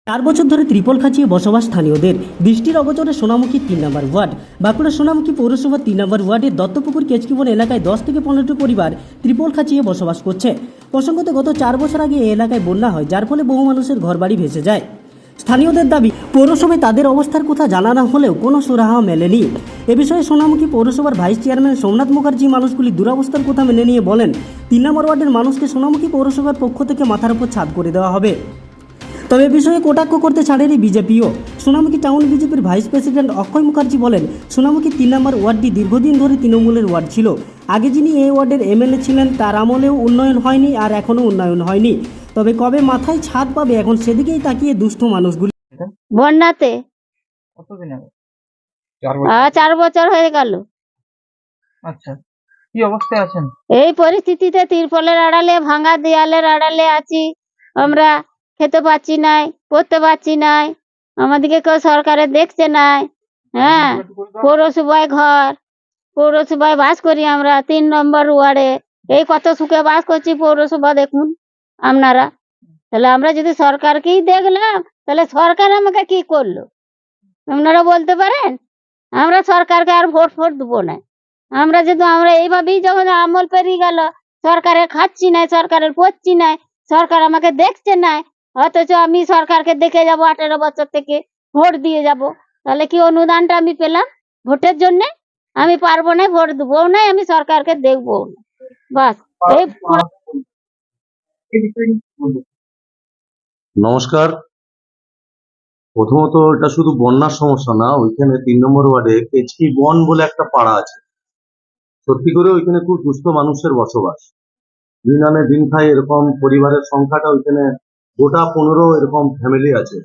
4 বছর ধরে ত্রিপল খাঁচিয়ে বসবাস স্থানীয়দের। বৃষ্টির অগোচরে সোনামুখী 3 নম্বর ওয়ার্ড, বাঁকুড়া সোনামুখী পৌরসভা 3 নম্বর ওয়ার্ডের দত্তপুকুর কেচকিবন এলাকায় 10 থেকে 15টি পরিবার ত্রিপল খাঁচিয়ে বসবাস করছে। প্রসঙ্গত গত 4 বছর আগে এই এলাকায় বন্যা হয়, যার ফলে বহু মানুষের ঘরবাড়ি ভেসে যায়। স্থানীয়দের দাবি, পৌরসভায় তাদের অবস্থার কথা জানানো হলেও কোনো সুরাহা মেলেনি। এ বিষয়ে সোনামুখী পৌরসভার ভাইস চেয়ারম্যান সোমনাথ মুখার্জি মানুষগুলি দুরবস্থার কথা মেনে নিয়ে বলেন, 3 নম্বর ওয়ার্ডের মানুষকে সোনামুখী পৌরসভার পক্ষ থেকে মাথার উপর ছাদ করে দেওয়া হবে। তবে এ বিষয়ে কটাক্ষ করতে ছাড়েনি বিজেপিও। সোনামুখী টাউন বিজেপির ভাইস প্রেসিডেন্ট অক্ষয় মুখার্জি বলেন, সোনামুখী 3 নম্বর ওয়ার্ডটি দীর্ঘদিন ধরে তৃণমূলের ওয়ার্ড ছিল। আগে যিনি এই ওয়ার্ডের এমএলএ ছিলেন তার আমলেও উন্নয়ন হয়নি, আর এখনও উন্নয়ন হয়নি। তবে কবে মাথায় ছাদ পাবে এখন সেদিকেই তাকিয়ে দুস্থ মানুষগুলি। বন্যাতে কতদিন আগে? 4 বছর হয়ে গেল। আচ্ছা, কি অবস্থায় আছেন? এই পরিস্থিতিতে তিরপলের আড়ালে, ভাঙা দেয়ালের আড়ালে আছি আমরা। খেতে পাচ্ছি নাই, পড়তে পাচ্ছি নাই, আমাদেরকে কেউ সরকারে দেখছে নাই। হ্যাঁ, পৌরসভায় বাস করি আমরা 3 নম্বর ওয়ার্ডে। এই কত সুখে বাস করছি, পৌরসভা দেখুন আপনারা। তাহলে আমরা যদি সরকারকেই দেখলাম, তাহলে সরকার আমাকে কি করলো আপনারা বলতে পারেন? আমরা সরকারকে আর ভোট দেবো না। আমরা এইভাবেই যখন আমল পেরিয়ে গেল, সরকারের খাচ্ছি নাই, সরকারের পড়ছি নাই, সরকার আমাকে দেখছে নাই, অথচ আমি সরকারকে দেখে যাব 18 বছর থেকে ভোট দিয়ে যাব। তাহলে কি অনুদানটা আমি পেলাম ভোটের জন্য? আমি পারবো না, ভোট দেবো না, আমি সরকারকে দেখবো না। বাস এই নমস্কার। প্রথমত, এটা শুধু বন্যার সমস্যা না, ওইখানে 3 নম্বর ওয়ার্ডে কেচকি বন বলে একটা পাড়া আছে। সত্যি করে ওইখানে খুব দুস্থ মানুষের বসবাস। দিন আনে দিন খাই এরকম পরিবারের সংখ্যাটা ওইখানে গোটা 15 এরকম ফ্যামিলি আছে,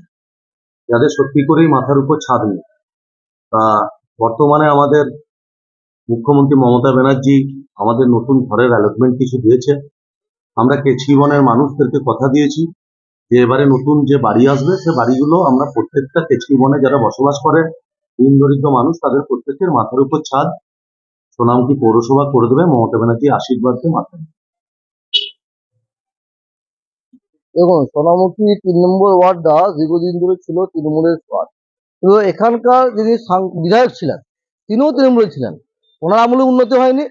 যাদের সত্যি করেই মাথার উপর ছাদ নেই। তা বর্তমানে আমাদের মুখ্যমন্ত্রী মমতা ব্যানার্জি আমাদের নতুন ঘরের অ্যালটমেন্ট কিছু দিয়েছে। আমরা কেচকি বনের মানুষদেরকে কথা দিয়েছি যে এবারে নতুন যে বাড়ি আসবে সে বাড়িগুলো আমরা প্রত্যেকটা কেচকি বনে যারা বসবাস করে দিন দরিদ্র মানুষ, তাদের প্রত্যেকের মাথার উপর ছাদ সোনামুখী পৌরসভা করে দেবে মমতা ব্যানার্জি আশীর্বাদকে মাথায়। দেখুন, সোনামুখী 3 নম্বর ওয়ার্ডটা দীর্ঘদিন ধরে ছিল তৃণমূলের ওয়ার্ড। তো এখানকার যিনি বিধায়ক ছিলেন তিনিও তৃণমূলের ছিলেন, ওনার আমলে উন্নতি হয়নি।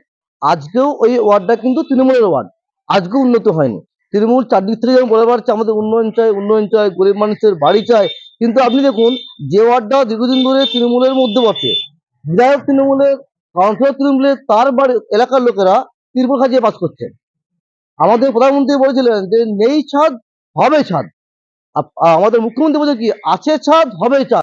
আজকেও ওই ওয়ার্ডটা কিন্তু তৃণমূলের ওয়ার্ড, আজকেও উন্নতি হয়নি। তৃণমূল চারদিক থেকে যেমন বলে বেড়াচ্ছে আমাদের উন্নয়ন চাই, উন্নয়ন চাই, গরিব মানুষের বাড়ি চাই, কিন্তু আপনি দেখুন যে ওয়ার্ডটা দীর্ঘদিন ধরে তৃণমূলের মধ্যে বসে, বিধায়ক তৃণমূলের, কাউন্সিলর তৃণমূলের, তার বাড়ি এলাকার লোকেরা ত্রিপল খাঁচিয়ে বাস করছে। আমাদের প্রধানমন্ত্রী বলেছিলেন যে নেই ছাদ হবে ছাদ, আমাদের মুখ্যমন্ত্রী বলছে কি আছে ছাদ হবে ছাদ।